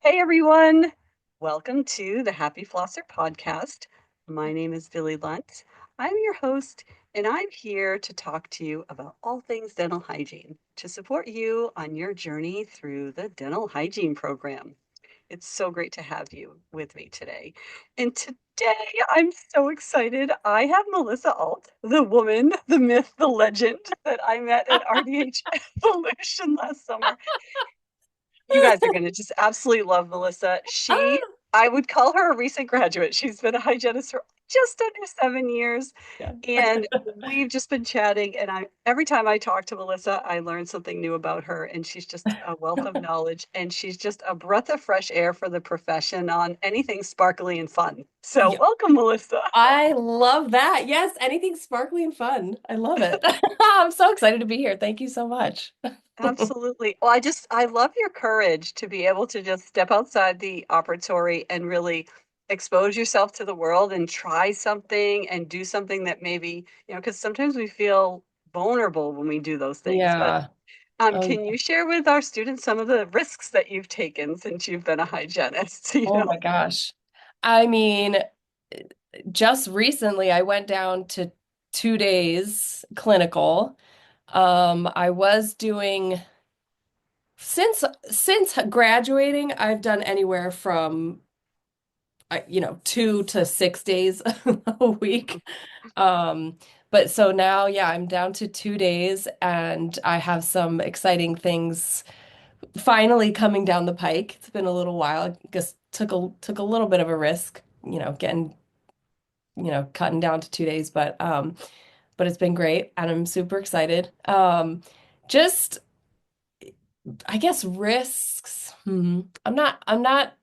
Hey everyone, welcome to the Happy Flosser podcast. My name is Billy Lunt. I'm your host, and I'm here to talk to you about all things dental hygiene to support you on your journey through the dental hygiene program. It's so great to have you with me today. And today I'm so excited. I have Melissa Alt, the woman, the myth, the legend that I met at RDH Evolution last summer. You guys are gonna just absolutely love Melissa. Ah, I would call her a recent graduate. She's been a hygienist for just under 7 years, yeah. and we've just been chatting, and every time I talk to Melissa, I learn something new about her, and she's just a wealth of knowledge, and she's just a breath of fresh air for the profession on anything sparkly and fun. So Yeah. welcome, Melissa. I love that. Yes, anything sparkly and fun. I love it. I'm so excited to be here. Thank you so much. Absolutely. Well, I love your courage to be able to just step outside the operatory and really expose yourself to the world and try something and do something that maybe, because sometimes we feel vulnerable when we do those things. But Yeah. Oh, can yeah. you share with our students some of the risks that you've taken since you've been a hygienist? Oh my gosh. I mean, just recently I went down to 2 days clinical. I was doing since graduating, I've done anywhere from 2 to 6 days a week. Um, but so now, yeah, I'm down to 2 days and I have some exciting things finally coming down the pike. It's been a little while. I guess took a little bit of a risk, getting, cutting down to 2 days, but it's been great and I'm super excited. Just I guess risks. I'm not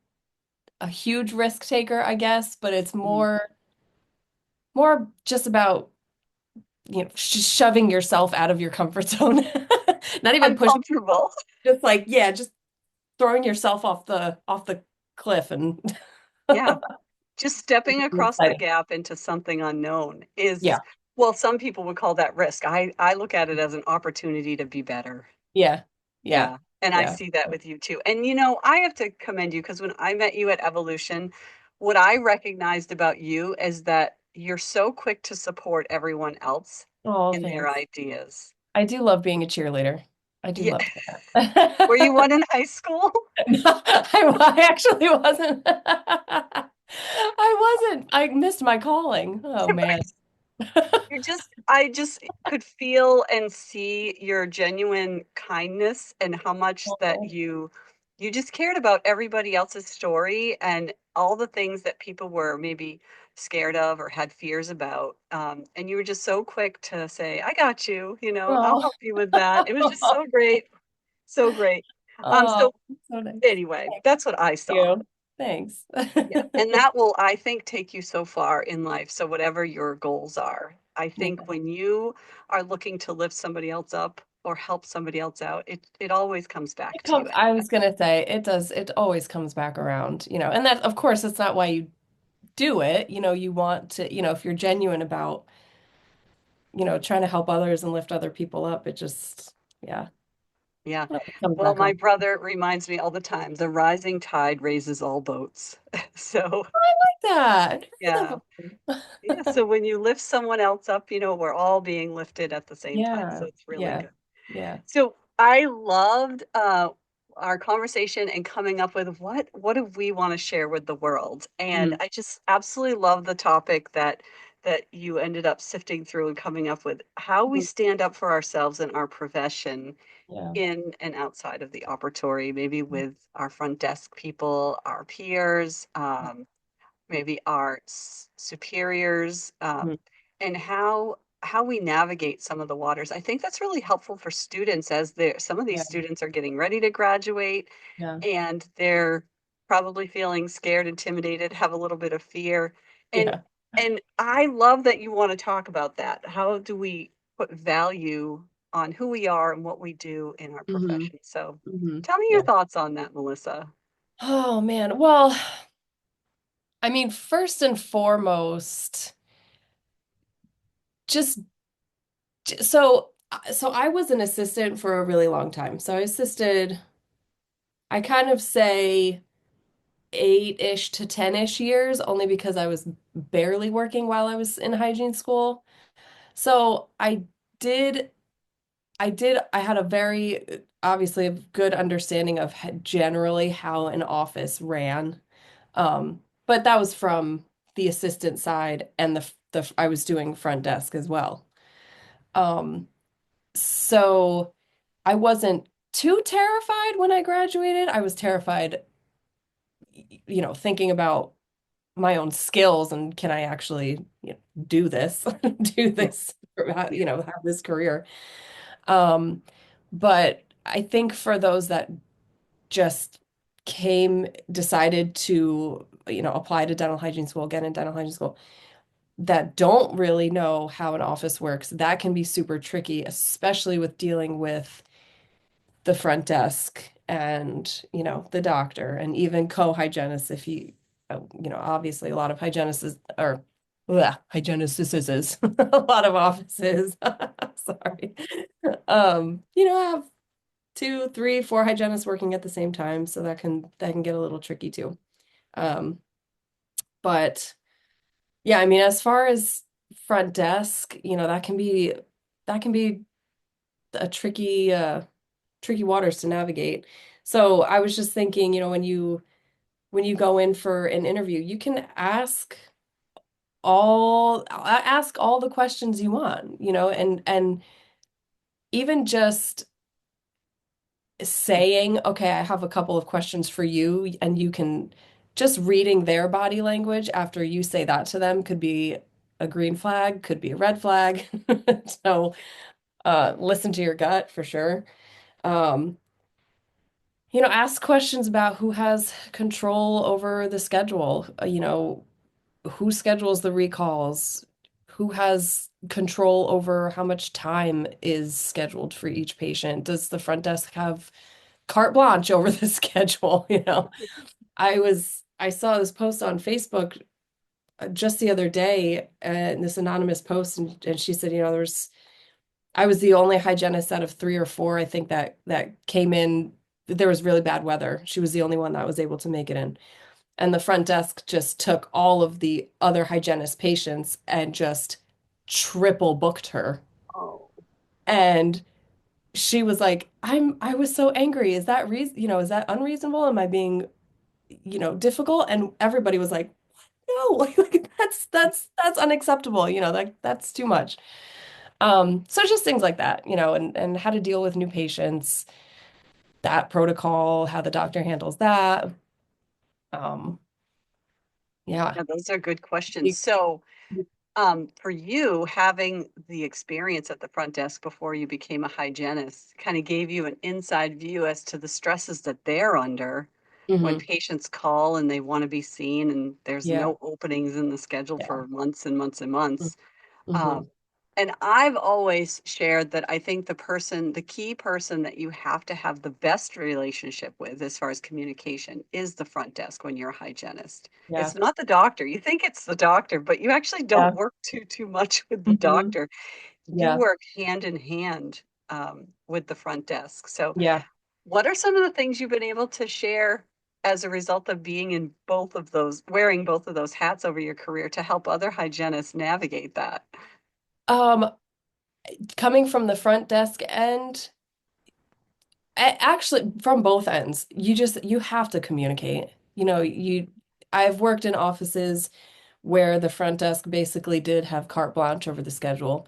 a huge risk taker, I guess, but it's Mhm. more just about just shoving yourself out of your comfort zone. Not even pushing, Uncomfortable. just like, yeah, just throwing yourself off the cliff and Yeah. Just stepping across the exciting. gap into something unknown is, Yeah. well, some people would call that risk. I look at it as an opportunity to be better. Yeah. Yeah. Yeah. And I Yeah. see that with you too. And I have to commend you because when I met you at Evolution, what I recognized about you is that you're so quick to support everyone else Oh, in their thanks. ideas. I do love being a cheerleader. I do Yeah. love Were you that. one in high school? I actually wasn't. I wasn't. I missed my calling. Oh man. I just could feel and see your genuine kindness and how much that Oh, you just cared about everybody else's story and all the things that people were maybe scared of or had fears about. And you were just so quick to say, I got you, I'll oh, help you with that. It was just so great. So great. oh, So so nice. anyway, Thank that's what I saw. you. Thanks. Yeah, and that will, I think, take you so far in life. So whatever your goals are, I think Yeah. when you are looking to lift somebody else up or help somebody else out, it always comes back It to comes, you. I was gonna say it does, it always comes back around, and that of course it's not why you do it. You want to, if you're genuine about, trying to help others and lift other people up, it just, yeah, Yeah. it comes Well, back my around. brother reminds me all the time, the rising tide raises all boats. So, Like that. I never heard yeah. that Yeah. before. So when you lift someone else up, we're all being lifted at the same time. So Yeah, it's really yeah, good. yeah. So I loved our conversation and coming up with what do we want to share with the world? And Mm, I just absolutely love the topic that you ended up sifting through and coming up with how we mhm. stand up for ourselves in our profession Yeah. in and outside of the operatory, maybe with our front desk people, our peers, maybe our superiors, Mhm. and how we navigate some of the waters. I think that's really helpful for students as some of these Yeah, students are getting ready to graduate yeah, and they're probably feeling scared, intimidated, have a little bit of fear. And yeah. and I love that you want to talk about that. How do we put value on who we are and what we do in our Hmm. profession? So Hmm. tell me your Yeah. thoughts on that, Melissa. Oh man. Well, I mean, first and foremost, just so I was an assistant for a really long time. So I kind of say. 8-ish to 10-ish years, only because I was barely working while I was in hygiene school. So did, I had a very, obviously a good understanding of generally how an office ran. But that was from the assistant side and I was doing front desk as well. Um, so I wasn't too terrified when I graduated. I was terrified, thinking about my own skills and can I actually, do this, do Yeah, this, yeah. have this career. Um, but I think for those that just decided to, apply to dental hygiene school, get in dental hygiene school, that don't really know how an office works, that can be super tricky, especially with dealing with the front desk and, the doctor and even co-hygienists if obviously a lot of hygienists or hygienists, a lot of offices, sorry, have two, three, four hygienists working at the same time, so that can get a little tricky too. Um, but yeah, I mean, as far as front desk, that can be a tricky waters to navigate. So I was just thinking, when you go in for an interview, you can ask all the questions you want, and even just saying, okay, I have a couple of questions for you, and you can just reading their body language after you say that to them could be a green flag, could be a red flag. So, listen to your gut for sure. Um, ask questions about who has control over the schedule, who schedules the recalls, who has control over how much time is scheduled for each patient. Does the front desk have carte blanche over the schedule? I saw this post on Facebook just the other day, this anonymous post, and she said, I was the only hygienist out of three or four, I think that came in. There was really bad weather. She was the only one that was able to make it in. And the front desk just took all of the other hygienist patients and just triple booked her. Oh, And she was like, I was so angry. Is that unreasonable? Am I being, difficult? And everybody was like, no, like that's unacceptable. That's too much. So just things like that, and how to deal with new patients, that protocol, how the doctor handles that. Um, yeah. yeah, those are good questions. So, for you, having the experience at the front desk before you became a hygienist kind of gave you an inside view as to the stresses that they're under when Hmm. patients call and they want to be seen and there's Yeah. no openings in the schedule Yeah. for months and months and months. Hmm. Um, and I've always shared that I think the key person that you have to have the best relationship with as far as communication is the front desk when you're a hygienist. Yeah. It's not the doctor. You think it's the doctor, but you actually don't Yeah. work too much with the Hmm. doctor. You Yeah. work hand in hand with the front desk. So, Yeah. what are some of the things you've been able to share as a result of being in both of those, wearing both of those hats over your career to help other hygienists navigate that? Um, Coming from the front desk end, actually from both ends, you have to communicate. I've worked in offices where the front desk basically did have carte blanche over the schedule.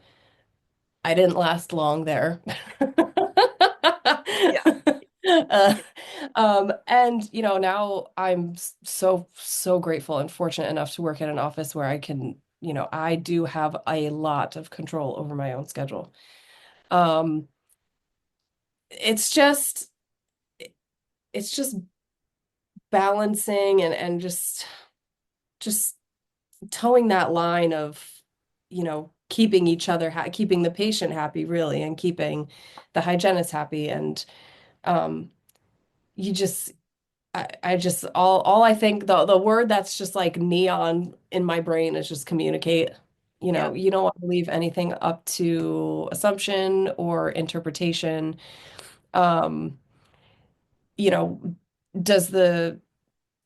I didn't last long there. Yeah. Uh, and now I'm so grateful and fortunate enough to work at an office where I do have a lot of control over my own schedule. Um, it's just it's just balancing and just towing that line of, keeping each other keeping the patient happy really and keeping the hygienist happy and um you just I just all I think the word that's just like neon in my brain is just communicate. Yeah. You don't want to leave anything up to assumption or interpretation. Um, you know, does the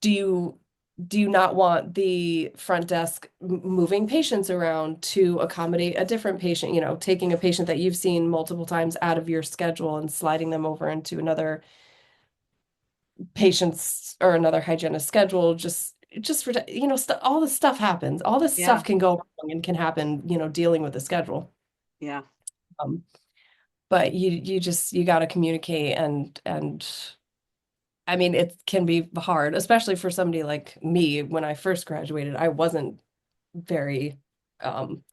do you do you not want the front desk moving patients around to accommodate a different patient, taking a patient that you've seen multiple times out of your schedule and sliding them over into another patient's or another hygienist schedule, just for, all this stuff happens. All this Yeah, stuff can go wrong and can happen, dealing with the schedule. yeah, Um, but you got to communicate and I mean, it can be hard, especially for somebody like me. When I first graduated, I wasn't very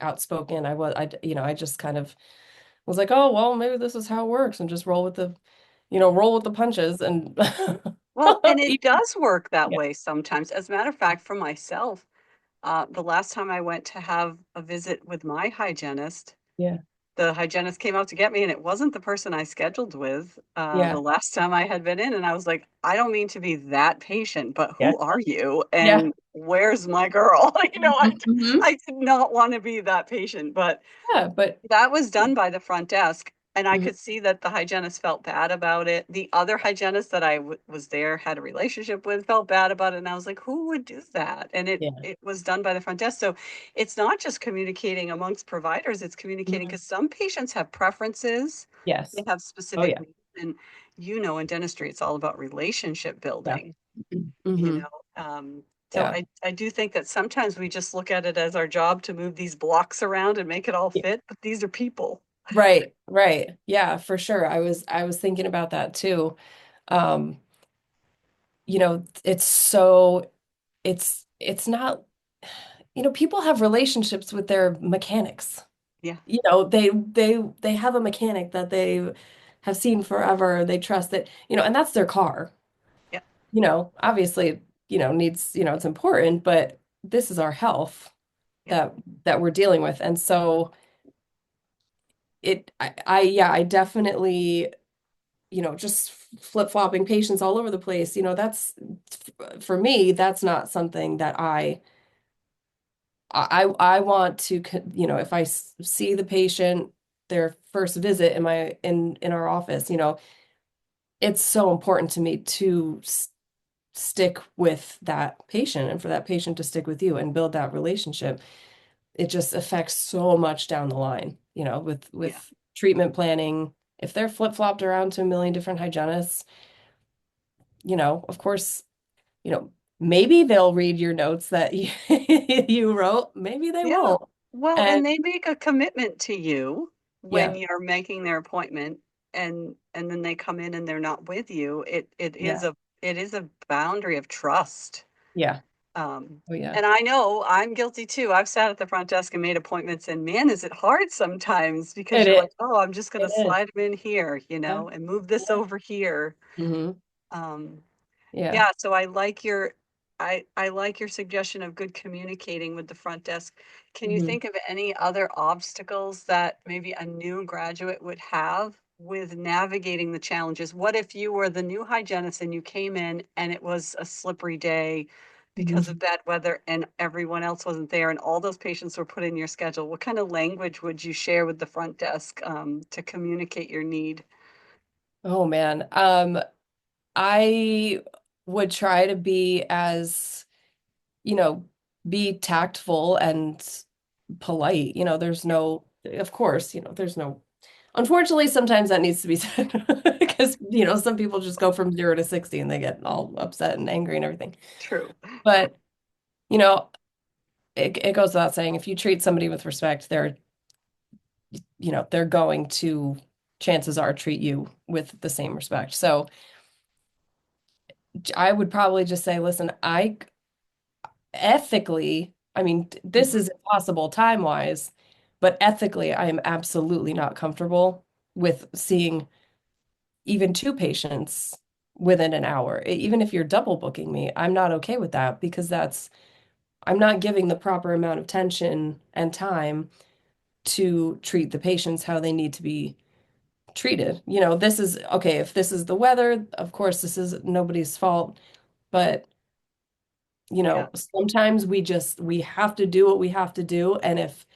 outspoken. I just kind of was like, oh, well, maybe this is how it works and just roll with the punches and well, and it does work that yeah, way sometimes. As a matter of fact, for myself, the last time I went to have a visit with my hygienist, yeah, the hygienist came out to get me, and it wasn't the person I scheduled with, the yeah, last time I had been in, and I was like, "I don't mean to be that patient, but yeah, who are you, yeah. and where's my girl?" Mhm. I did not wanna be that patient, but Yeah, but that was done by the front desk, and I mhm, could see that the hygienist felt bad about it. The other hygienist that I was there, had a relationship with, felt bad about it, and I was like, "Who would do that?" And yeah, it was done by the front desk, so it's not just communicating amongst providers, it's communicating mhm, because some patients have preferences, they yes. have Oh specific yeah, needs, and in dentistry, it's all about relationship yeah. building, you Hmm. know? So Yeah. I do think that sometimes we just look at it as our job to move these blocks around and make it all Yeah. fit, but these are people. Right, right. Yeah, for sure. I was thinking about that too. Um, it's not, people have relationships with their mechanics. Yeah, They have a mechanic that they have seen forever. They trust that, and that's their car. yeah, Obviously, needs, it's important, but this is our health yeah, that we're dealing with. And so yeah, I definitely, just flip-flopping patients all over the place, that's for me, that's not something that I want to, if I see the patient, their first visit in our office, it's so important to me to stick with that patient and for that patient to stick with you and build that relationship. It just affects so much down the line, with yeah, treatment planning. If they're flip-flopped around to a million different hygienists, of course, you know, maybe they'll read your notes that you wrote, maybe they yeah. won't. Well, And and they make a commitment to you when yeah, you're making their appointment and then they come in and they're not with you. yeah, It is a boundary of trust. yeah. Um, Oh yeah. and I know I'm guilty too. I've sat at the front desk and made appointments, and man, is it hard sometimes because It you're is. like, oh, I'm just going to It is. slide them in here, Yeah. and move this Yeah. over here. Hmm. Um, Yeah. Yeah, so I like your suggestion of good communicating with the front desk. Can you Hmm. think of any other obstacles that maybe a new graduate would have with navigating the challenges? What if you were the new hygienist and you came in and it was a slippery day because of Hmm. bad weather and everyone else wasn't there and all those patients were put in your schedule? What kind of language would you share with the front desk to communicate your need? Oh man. I would try to be as, you know, be tactful and polite. There's no, of course, there's no, unfortunately, sometimes that needs to be said because, some people just go from 0 to 60 and they get all upset and angry and everything. True. But, you know, it goes without saying, if you treat somebody with respect, they're going to, chances are, treat you with the same respect. So I would probably just say, listen, I ethically, I mean, this Mhm. is impossible time-wise, but ethically, I am absolutely not comfortable with seeing even two patients within an hour. Even if you're double booking me, I'm not okay with that because I'm not giving the proper amount of attention and time to treat the patients how they need to be treated. This is okay, if this is the weather, of course, this is nobody's fault, but Yeah, sometimes we have to do what we have to do. And if,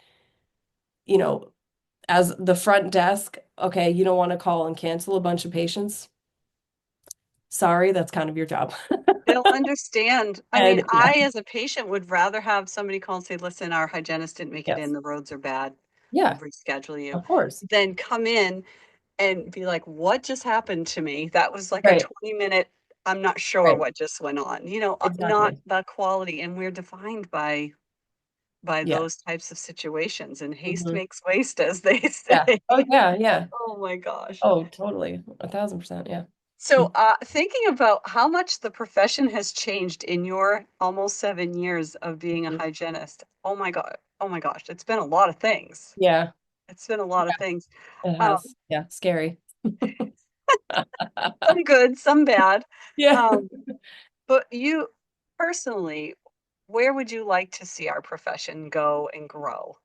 you know, as the front desk, okay, you don't want to call and cancel a bunch of patients. sorry, that's kind of your job. They'll understand. I mean, And yeah, I, as a patient, would rather have somebody call and say, listen, our hygienist didn't make it in, yes. the roads are bad, we'll Yeah, reschedule you. of course. Then come in and be like, what just happened to me? That was like a Right, 20-minute, I'm not sure right. what just went on. Not Exactly. the quality. And we're defined by Yeah. those types of situations. And haste Hmm. makes waste, as they Yeah. say. Oh, yeah, yeah. Oh my gosh. Oh, totally. 1,000%. Yeah. So, thinking about how much the profession has changed in your almost 7 years of being a Mhm. hygienist. Oh my God. Oh my gosh. It's been a lot of things. Yeah. It's been a lot of things. It Um, has. Yeah. Scary. some good, some bad. Yeah. Um, but you personally, where would you like to see our profession go and grow?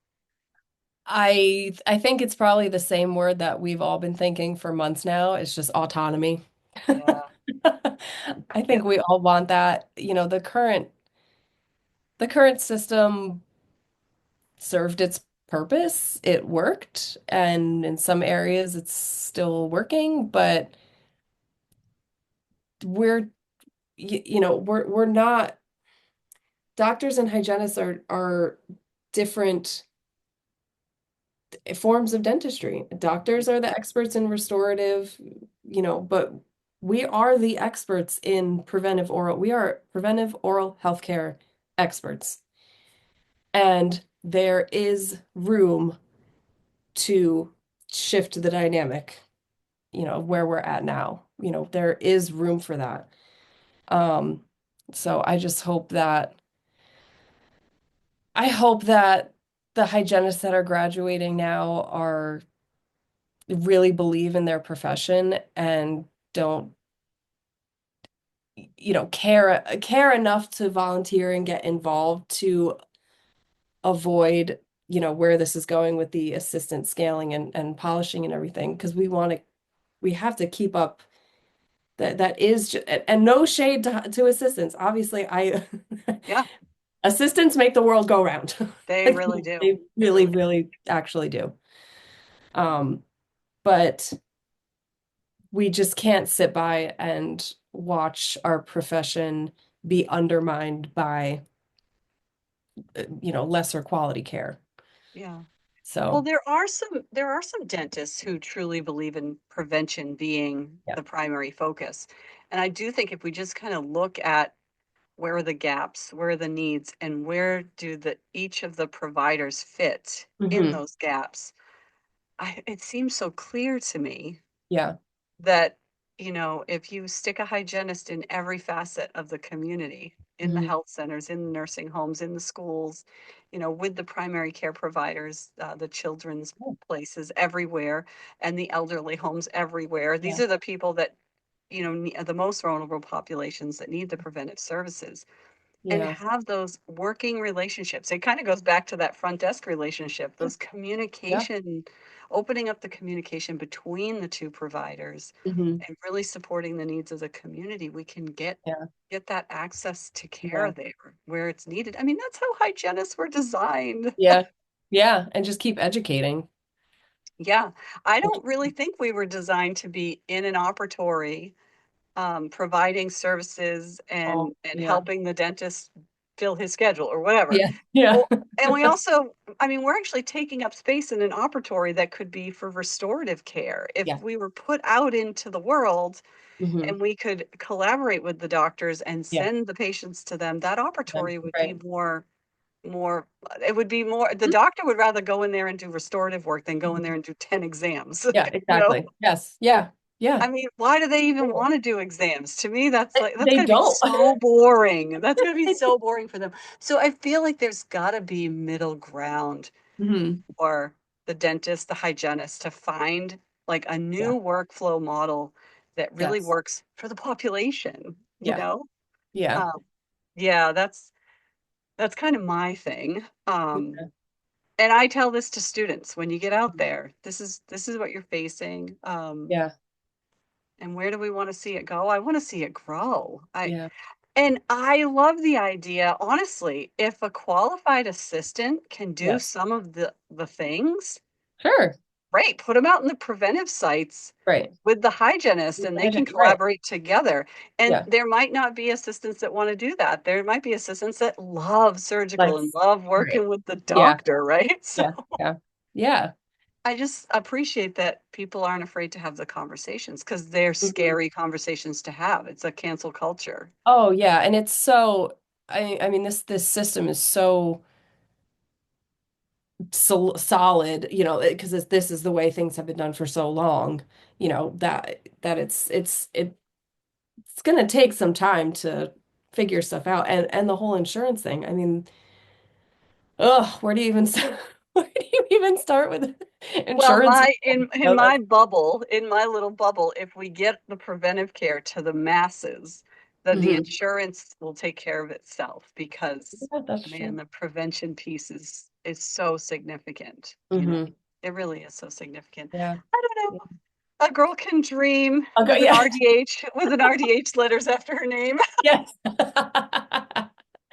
I think it's probably the same word that we've all been thinking for months now. It's just autonomy. Yeah. I Yeah. think we all want that. The current system served its purpose. It worked, and in some areas it's still working, but we're we're not doctors and hygienists are different forms of dentistry. Doctors are the experts in restorative, but we are the experts in preventive oral. We are preventive oral healthcare experts. And there is room to shift the dynamic, where we're at now. There is room for that. Um, so I hope that the hygienists that are graduating now are really believe in their profession and don't, care enough to volunteer and get involved to avoid, where this is going with the assistant scaling and polishing and everything, because we have to keep up. That is and no shade to assistants. Obviously, I Yeah. assistants make the world go round. They Like, really do. they They really, really do. really actually do. Um, but we just can't sit by and watch our profession be undermined by, lesser quality care. Yeah. Well, So, there are some dentists who truly believe in prevention being yeah. the primary focus. And I do think if we just kind of look at where are the gaps, where are the needs, and where do the each of the providers fit in Hmm. those gaps, it seems so clear to me Yeah. that, if you stick a hygienist in every facet of the community, in the Hmm. health centers, in the nursing homes, in the schools, with the primary care providers, the children's places everywhere, and the elderly homes everywhere. These Yeah. are the people that, the most vulnerable populations that need the preventive services and Yeah. have those working relationships. It kind of goes back to that front desk relationship, those Yeah. communication, opening up the communication between the two providers Hmm. and really supporting the needs of the community. We can Yeah. get that access to care Yeah. there where it's needed. I mean, that's how hygienists were designed. Yeah. Yeah. And just keep educating. Yeah, I don't really think we were designed to be in an operatory providing services Oh, and yeah. helping the dentist fill his schedule or whatever. Yeah. Yeah. Well, and we also, I mean, we're actually taking up space in an operatory that could be for restorative care. If Yeah. we were put out into the world Hmm. and we could collaborate with the doctors and Yeah. send the patients to them, that Them. operatory would be Right. more, it would be more, the doctor would rather go in there and do restorative work than go in there Mhm. and do 10 exams, Yeah, you know? exactly. Yes. Yeah. Yeah. I mean, why do they even want to do exams? To me, that's They gonna be don't. so boring. That's gonna be so boring for them. So I feel like there's gotta be middle ground Hmm. for the dentist, the hygienist to find like a Yeah. new workflow model that really Yes. works for the population, you Yeah. know? Yeah. Um, yeah, that's kind of my thing. Yeah. And I tell this to students when you get out there, this is what you're facing. Yeah. And where do we want to see it go? I want to see it grow. Yeah. And I love the idea, honestly, if a qualified assistant can do Yes. some of the things, Sure. Right, put them out in the preventive sites Right. with the hygienist and they can Right. collaborate together. And Yeah. there might not be assistants that want to do that. There might be assistants that love surgical and Let's, love right. working with the Yeah. doctor, right? So Yeah. Yeah. Yeah. I just appreciate that people aren't afraid to have the conversations because they're Mhm. scary conversations to have. It's a cancel culture. Oh yeah, and it's so I mean this system is so solid, because this is the way things have been done for so long, that it's gonna take some time to figure stuff out. And the whole insurance thing. I mean, where do you even start? Where do you even start with Well, insurance? in No, my bubble, in my little bubble, if we get the preventive care to the masses, then the Mhm. insurance will take care of itself because Yeah, that's man, true. the prevention piece is so significant, you know. Hmm. It really is so significant. Yeah. I don't Yeah. know. A girl can dream Okay, with an yeah. RDH with an RDH letters after her name. Yes.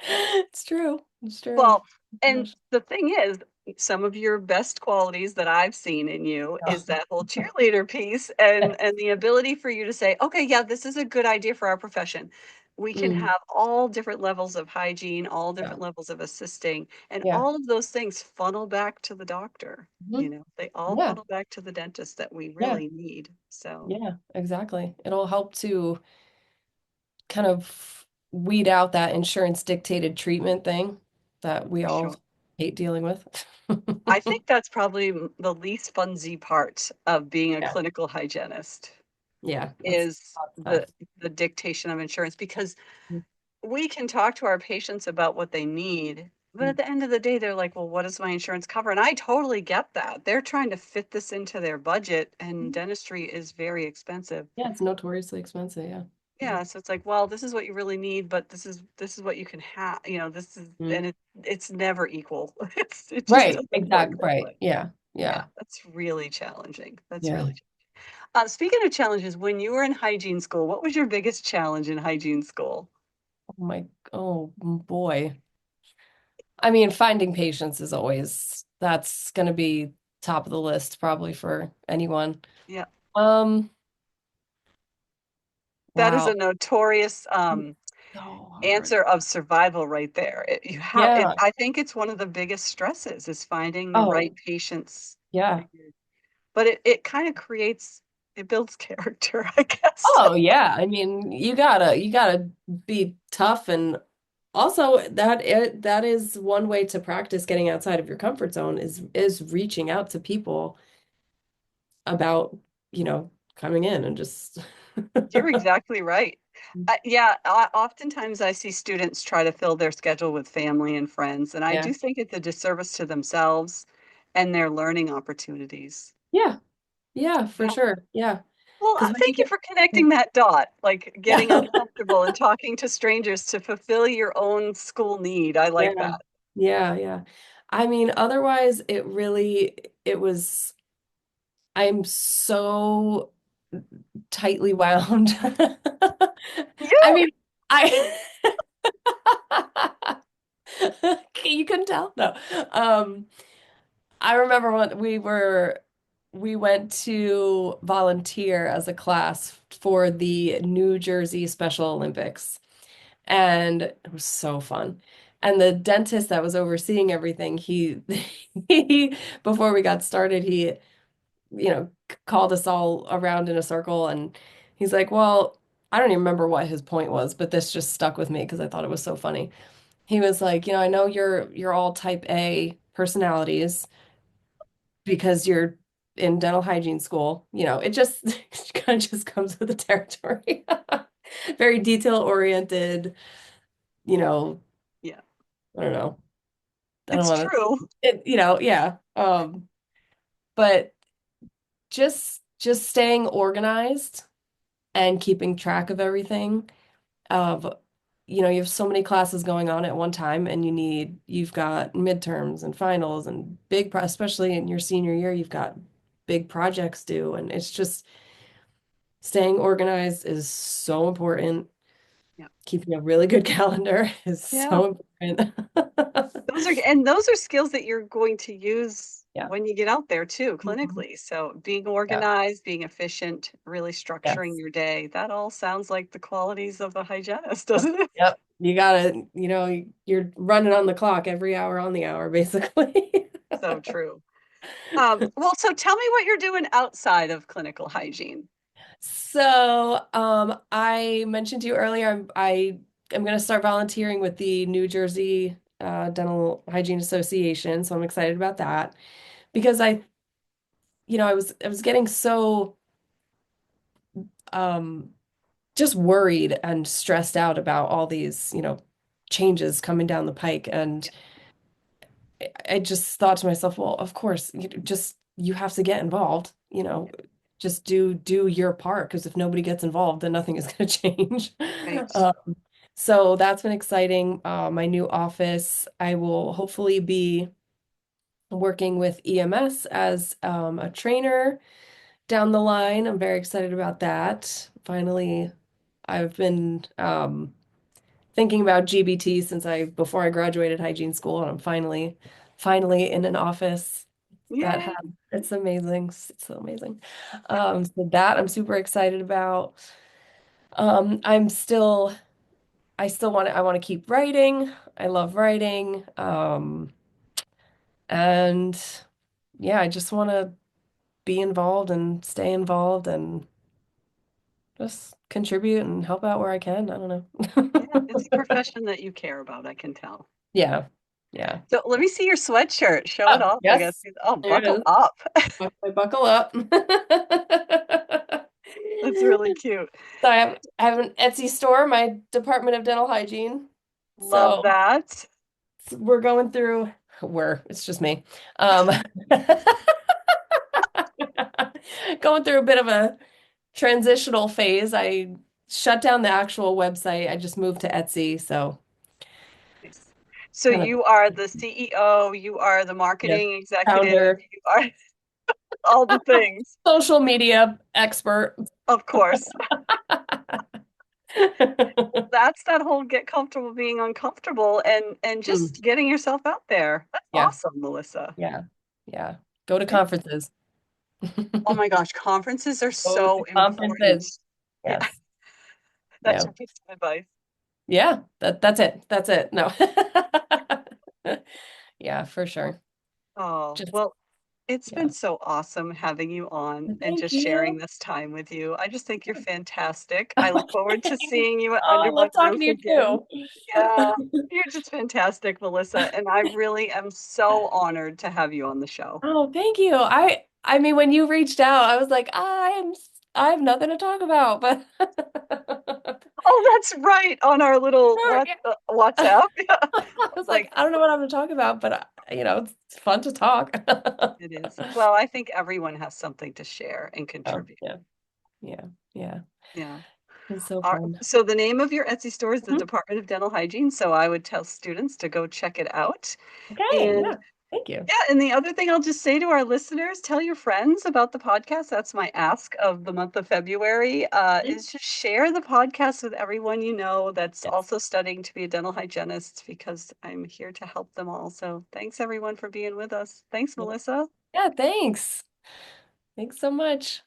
It's true. It's true. Well, and Gosh. the thing is, some of your best qualities that I've seen in you is Oh, that whole cheerleader piece and the ability for you to say, okay, yeah, this is a good idea for our profession. We can mm, have all different levels of hygiene, all yeah. different levels of assisting, and Yeah. all of those things funnel back to the doctor. Mhm. They all Yeah. funnel back to the dentist that we Yeah. really need. So, Yeah. Exactly. It'll help to kind of weed out that insurance dictated treatment thing that we for all sure. hate dealing with. I think that's probably the least funsy part of being a Yeah. clinical hygienist. Yeah. That's Is tough. the dictation of insurance because we can talk to our patients about what they need, but at Mhm. the end of the day, they're like, well, what does my insurance cover? And I totally get that. They're trying to fit this into their budget, and dentistry is very expensive. Yeah, it's notoriously expensive. Yeah. Yeah. Yeah, so it's like, well, this is what you really need, but this is what you can have. This is Mhm. and it's never equal. It just Right. doesn't work Exactly. that Right. way. Yeah. Yeah, Yeah. that's really challenging. That's Yeah. really speaking of challenges, when you were in hygiene school, what was your biggest challenge in hygiene school? Oh boy. I mean, finding patients is always, that's going to be top of the list probably for anyone. Yeah, Um, that is a wow. notorious So hard. answer of survival right there. Yeah. I think it's one of the biggest stresses is finding the right Oh, patients for yeah. you. But it kind of creates, it builds character, I guess. Oh, yeah. I mean, you gotta be tough, and also that is one way to practice getting outside of your comfort zone is reaching out to people about, coming in and just You're exactly right. Yeah, oftentimes I see students try to fill their schedule with family and friends, and I yeah. do think it's a disservice to themselves and their learning opportunities. Yeah. Yeah, for Yeah. sure. Yeah. Well, Because when you thank you get for connecting that dot, like getting yeah. uncomfortable and talking to strangers to fulfill your own school need. I like Yeah. that. Yeah, yeah. I mean, otherwise it was I'm so tightly wound. I You, mean, I you couldn't tell? No. Um, I remember when we went to volunteer as a class for the New Jersey Special Olympics, and it was so fun. And the dentist that was overseeing everything, he before we got started, he called us all around in a circle, and he's like, "Well, I don't even remember what his point was, but this just stuck with me because I thought it was so funny." He was like, "I know you're all type A personalities because you're in dental hygiene school. It just it kind of just comes with the territory. Very detail oriented, you know, yeah, I don't know. I don't it's want true. to, yeah. But just staying organized and keeping track of everything of you have so many classes going on at one time, and you've got midterms and finals and especially in your senior year, you've got big projects due, and it's just staying organized is so important. Yeah, Keeping a really good calendar is yeah. so important. Those are skills that you're going to use Yeah. when you get out there too, Mhm. clinically. So being Yeah. organized, being efficient, really structuring Yes. your day, that all sounds like the qualities of a hygienist, doesn't it? Yep. You gotta, you're running on the clock every hour on the hour, basically. So true. Well, so tell me what you're doing outside of clinical hygiene. So, I mentioned to you earlier, I'm going to start volunteering with the New Jersey Dental Hygiene Association, so I'm excited about that because I was getting so um just worried and stressed out about all these, changes coming down the pike, and I just thought to myself, well, of course, you have to get involved, just do your part because if nobody gets involved, then nothing is going to change. Right. So that's been exciting. My new office, I will hopefully be working with EMS as a trainer down the line. I'm very excited about that. Finally, I've been thinking about GBT since before I graduated hygiene school, and I'm finally in an office that has, Yay. it's amazing. It's so amazing. So that I'm super excited about. I'm still, I want to keep writing. I love writing. And yeah, I just want to be involved and stay involved and just contribute and help out where I can. I don't Yeah, know. it's a profession that you care about, I can tell. Yeah. Yeah. So let me see your sweatshirt. Show it Oh, off, I guess. yes. Oh, There it buckle is. up. Buckle up. That's really cute. So I have an Etsy store, my Department of Dental Hygiene. Love So that. we're going through, it's just me. Going through a bit of a transitional phase. I shut down the actual website. I just moved to Etsy. So Nice. So kind of, you are the CEO, you are the yes, marketing executive, founder, you are all the things, social media expert. of course. Well, that's that whole get comfortable being uncomfortable and Mm, just getting yourself out there. That's yeah, awesome, Melissa. yeah, yeah. Go to Yeah. conferences. Oh my gosh, conferences are Go so to important. conferences. Yeah, Yes. that's Yeah. your piece of advice. Yeah. That's it. That's it. No. Yeah, for sure. Oh, Just well, it's been yeah. so awesome having you on and Thank just sharing you. this time with you. I just think you're fantastic. I look forward to seeing you Oh, I under my love talking roof to you again. too. Yeah, you're just fantastic, Melissa, and I really am so honored to have you on the show. Oh, thank you. I mean, when you reached out, I was like, I have nothing to talk about, but Oh, that's right, on our little sure, yeah. WhatsApp. Yeah. I was Like, like, I don't know what I'm going to talk about, but it's fun to talk. it is. Well, I think everyone has something to share and Oh, contribute. yeah. Yeah. Yeah. Yeah. It's so fun. So the name of your Etsy store is the Mhm. Department of Dental Hygiene, so I would tell students to go check it out. Okay. And Yeah. Thank you. yeah, and the other thing I'll just say to our listeners, tell your friends about the podcast. That's my ask of the month of February, Mhm. is just share the podcast with everyone you know that's Yes. also studying to be a dental hygienist because I'm here to help them all. So thanks everyone for being with us. Thanks, Yeah. Melissa. Yeah. Thanks. Thanks so much.